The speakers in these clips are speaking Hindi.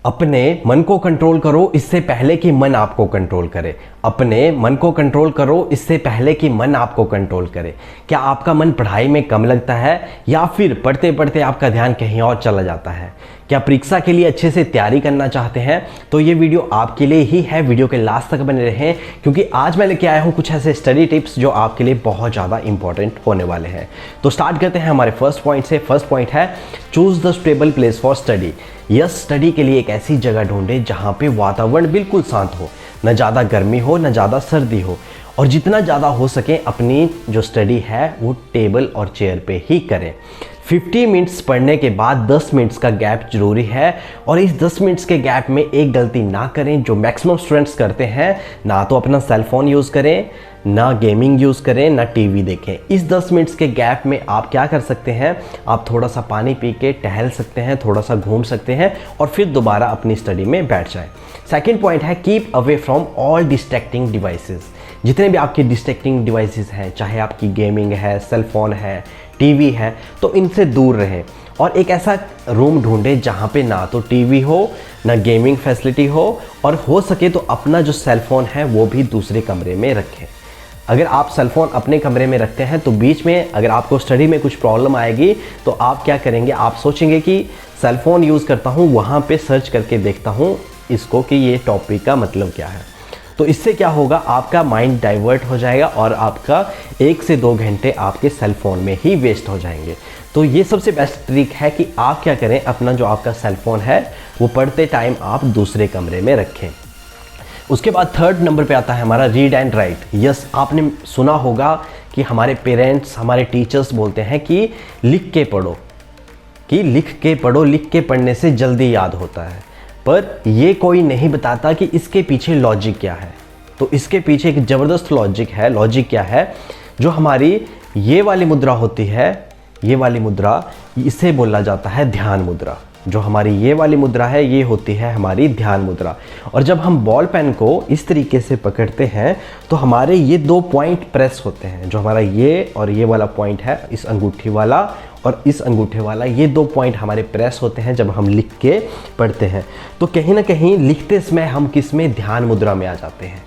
अपने मन को कंट्रोल करो इससे पहले कि मन आपको कंट्रोल करे। अपने मन को कंट्रोल करो इससे पहले कि मन आपको कंट्रोल करे। क्या आपका मन पढ़ाई में कम लगता है या फिर पढ़ते पढ़ते आपका ध्यान कहीं और चला जाता है? क्या परीक्षा के लिए अच्छे से तैयारी करना चाहते हैं? तो ये वीडियो आपके लिए ही है। वीडियो के लास्ट तक बने रहें क्योंकि आज मैं लेके आया हूँ कुछ ऐसे स्टडी टिप्स जो आपके लिए बहुत ज़्यादा इंपॉर्टेंट होने वाले हैं। तो स्टार्ट करते हैं हमारे फर्स्ट पॉइंट से। फर्स्ट पॉइंट है choose the stable place for study. Yes, study के लिए एक ऐसी जगह ढूंढे जहाँ पे वातावरण बिल्कुल शांत हो, न ज़्यादा गर्मी हो न ज़्यादा सर्दी हो, और जितना ज़्यादा हो सके अपनी जो स्टडी है वो टेबल और चेयर पे ही करें। 50 मिनट्स पढ़ने के बाद 10 मिनट्स का गैप जरूरी है, और इस 10 मिनट्स के गैप में एक गलती ना करें जो मैक्सिमम स्टूडेंट्स करते हैं, ना तो अपना सेल फोन यूज़ करें, ना गेमिंग यूज़ करें, ना टीवी देखें। इस 10 मिनट्स के गैप में आप क्या कर सकते हैं, आप थोड़ा सा पानी पी के टहल सकते हैं, थोड़ा सा घूम सकते हैं और फिर दोबारा अपनी स्टडी में बैठ जाएं। सेकेंड पॉइंट है keep away from all distracting devices. जितने भी आपके डिस्ट्रैक्टिंग डिवाइसेस हैं, चाहे आपकी गेमिंग है, सेल फोन है, टीवी है, तो इनसे दूर रहें और एक ऐसा रूम ढूंढें जहाँ पे ना तो टीवी हो ना गेमिंग फैसिलिटी हो, और हो सके तो अपना जो सेल फोन है वो भी दूसरे कमरे में रखें। अगर आप सेल फोन अपने कमरे में रखते हैं तो बीच में अगर आपको स्टडी में कुछ प्रॉब्लम आएगी तो आप क्या करेंगे, आप सोचेंगे कि सेल फोन यूज़ करता हूँ, वहाँ पे सर्च करके देखता हूँ इसको कि ये टॉपिक का मतलब क्या है। तो इससे क्या होगा, आपका माइंड डाइवर्ट हो जाएगा और आपका 1 से 2 घंटे आपके सेल फोन में ही वेस्ट हो जाएंगे। तो ये सबसे बेस्ट ट्रिक है कि आप क्या करें, अपना जो आपका सेल फोन है वो पढ़ते टाइम आप दूसरे कमरे में रखें। उसके बाद थर्ड नंबर पे आता है हमारा रीड एंड राइट। यस, आपने सुना होगा कि हमारे पेरेंट्स, हमारे टीचर्स बोलते हैं कि लिख के पढ़ो, कि लिख के पढ़ो, लिख के पढ़ने से जल्दी याद होता है। पर ये कोई नहीं बताता कि इसके पीछे लॉजिक क्या है। तो इसके पीछे एक ज़बरदस्त लॉजिक है। लॉजिक क्या है, जो हमारी ये वाली मुद्रा होती है, ये वाली मुद्रा, इसे बोला जाता है ध्यान मुद्रा। जो हमारी ये वाली मुद्रा है ये होती है हमारी ध्यान मुद्रा। और जब हम बॉल पेन को इस तरीके से पकड़ते हैं तो हमारे ये 2 पॉइंट प्रेस होते हैं। जो हमारा ये और ये वाला पॉइंट है, इस अंगूठी वाला और इस अंगूठे वाला, ये 2 पॉइंट हमारे प्रेस होते हैं जब हम लिख के पढ़ते हैं। तो कहीं ना कहीं लिखते समय हम किस में, ध्यान मुद्रा में आ जाते हैं।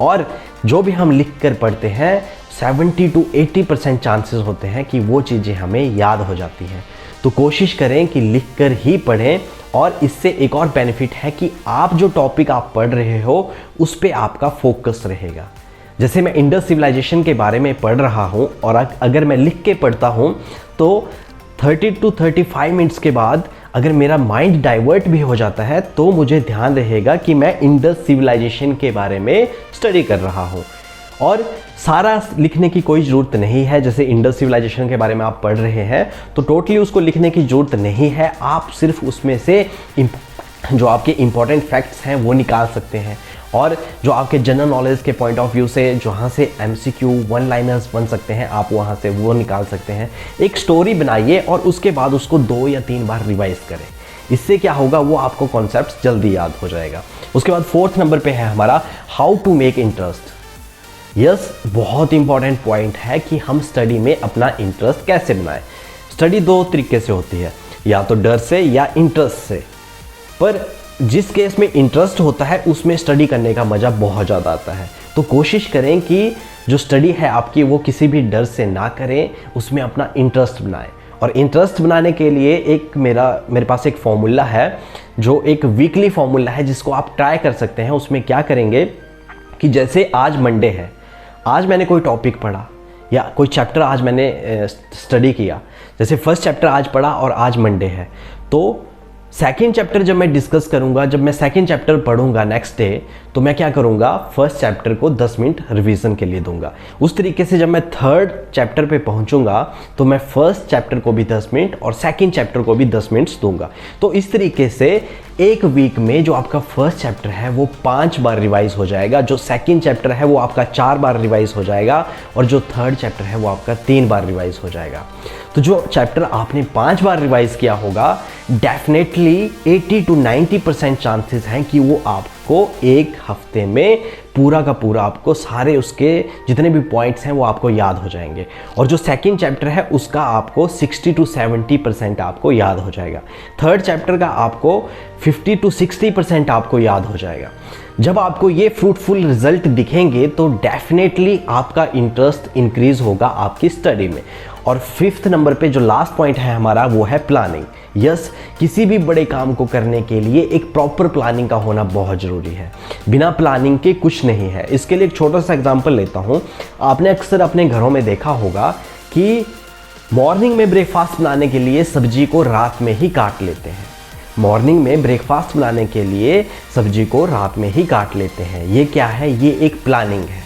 और जो भी हम लिख कर पढ़ते हैं 70 to 80% चांसेस होते हैं कि वो चीज़ें हमें याद हो जाती हैं। तो कोशिश करें कि लिख कर ही पढ़ें। और इससे एक और बेनिफिट है कि आप जो टॉपिक आप पढ़ रहे हो उस पे आपका फोकस रहेगा। जैसे मैं इंडस सिविलाइजेशन के बारे में पढ़ रहा हूँ और अगर मैं लिख के पढ़ता हूँ तो 30 to 35 मिनट्स के बाद अगर मेरा माइंड डाइवर्ट भी हो जाता है तो मुझे ध्यान रहेगा कि मैं इंडस सिविलाइजेशन के बारे में स्टडी कर रहा हूँ। और सारा लिखने की कोई ज़रूरत नहीं है। जैसे इंडस सिविलाइजेशन के बारे में आप पढ़ रहे हैं तो टोटली उसको लिखने की ज़रूरत नहीं है। आप सिर्फ उसमें से जो आपके इंपॉर्टेंट फैक्ट्स हैं वो निकाल सकते हैं, और जो आपके जनरल नॉलेज के पॉइंट ऑफ व्यू से जहाँ से MCQ 1 लाइनर्स बन सकते हैं आप वहाँ से वो निकाल सकते हैं। एक स्टोरी बनाइए और उसके बाद उसको 2 या 3 बार रिवाइज करें। इससे क्या होगा, वो आपको कॉन्सेप्ट जल्दी याद हो जाएगा। उसके बाद 4th नंबर पे है हमारा how to make interest. Yes, बहुत इंपॉर्टेंट पॉइंट है कि हम स्टडी में अपना इंटरेस्ट कैसे बनाएं। स्टडी 2 तरीके से होती है, या तो डर से या इंटरेस्ट से। पर जिस केस में इंटरेस्ट होता है उसमें स्टडी करने का मज़ा बहुत ज़्यादा आता है। तो कोशिश करें कि जो स्टडी है आपकी वो किसी भी डर से ना करें, उसमें अपना इंटरेस्ट बनाएं। और इंटरेस्ट बनाने के लिए मेरे पास एक फॉर्मूला है, जो एक वीकली फॉर्मूला है जिसको आप ट्राई कर सकते हैं। उसमें क्या करेंगे कि जैसे आज मंडे है, आज मैंने कोई टॉपिक पढ़ा या कोई चैप्टर आज मैंने स्टडी किया। जैसे फर्स्ट चैप्टर आज पढ़ा और आज मंडे है, तो सेकंड चैप्टर जब मैं डिस्कस करूंगा, जब मैं सेकंड चैप्टर पढ़ूंगा नेक्स्ट डे, तो मैं क्या करूंगा, फर्स्ट चैप्टर को 10 मिनट रिवीजन के लिए दूंगा। उस तरीके से जब मैं थर्ड चैप्टर पे पहुंचूंगा तो मैं फर्स्ट चैप्टर को भी 10 मिनट और सेकंड चैप्टर को भी 10 मिनट्स दूंगा। तो इस तरीके से एक वीक में जो आपका फर्स्ट चैप्टर है वो 5 बार रिवाइज हो जाएगा, जो सेकंड चैप्टर है वो आपका 4 बार रिवाइज हो जाएगा, और जो थर्ड चैप्टर है वो आपका 3 बार रिवाइज हो जाएगा। तो जो चैप्टर आपने 5 बार रिवाइज किया होगा, डेफिनेटली 80 to 90% चांसेस हैं कि वो आपको एक हफ्ते में पूरा का पूरा आपको सारे उसके जितने भी पॉइंट्स हैं वो आपको याद हो जाएंगे। और जो सेकंड चैप्टर है उसका आपको 60 to 70% आपको याद हो जाएगा। थर्ड चैप्टर का आपको 50 to 60% आपको याद हो जाएगा। जब आपको ये फ्रूटफुल रिजल्ट दिखेंगे तो डेफिनेटली आपका इंटरेस्ट इंक्रीज होगा आपकी स्टडी में। और फिफ्थ नंबर पे जो लास्ट पॉइंट है हमारा वो है प्लानिंग। यस, किसी भी बड़े काम को करने के लिए एक प्रॉपर प्लानिंग का होना बहुत ज़रूरी है। बिना प्लानिंग के कुछ नहीं है। इसके लिए एक छोटा सा एग्जांपल लेता हूँ। आपने अक्सर अपने घरों में देखा होगा कि मॉर्निंग में ब्रेकफास्ट बनाने के लिए सब्जी को रात में ही काट लेते हैं। मॉर्निंग में ब्रेकफास्ट बनाने के लिए सब्जी को रात में ही काट लेते हैं। ये क्या है? ये एक प्लानिंग है।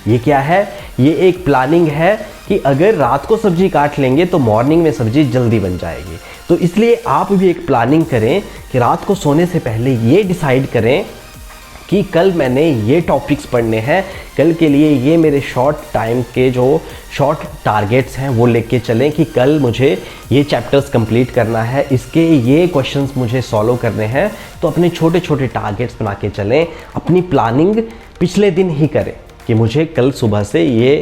ये क्या है? ये एक प्लानिंग है कि अगर रात को सब्जी काट लेंगे तो मॉर्निंग में सब्जी जल्दी बन जाएगी। तो इसलिए आप भी एक प्लानिंग करें कि रात को सोने से पहले ये डिसाइड करें कि कल मैंने ये टॉपिक्स पढ़ने हैं, कल के लिए ये मेरे शॉर्ट टाइम के जो शॉर्ट टारगेट्स हैं वो लेके चलें कि कल मुझे ये चैप्टर्स कंप्लीट करना है, इसके ये क्वेश्चंस मुझे सॉल्व करने हैं। तो अपने छोटे छोटे टारगेट्स बना के चलें। अपनी प्लानिंग पिछले दिन ही करें कि मुझे कल सुबह से ये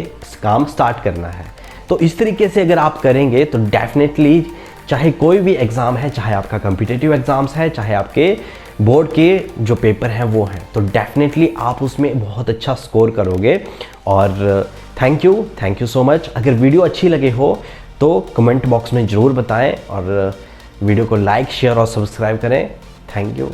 काम स्टार्ट करना है। तो इस तरीके से अगर आप करेंगे तो डेफिनेटली चाहे कोई भी एग्ज़ाम है, चाहे आपका कॉम्पिटिटिव एग्ज़ाम्स है, चाहे आपके बोर्ड के जो पेपर हैं वो हैं, तो डेफिनेटली आप उसमें बहुत अच्छा स्कोर करोगे। और थैंक यू सो मच। अगर वीडियो अच्छी लगे हो तो कमेंट बॉक्स में ज़रूर बताएं और वीडियो को लाइक, शेयर और सब्सक्राइब करें। Thank you.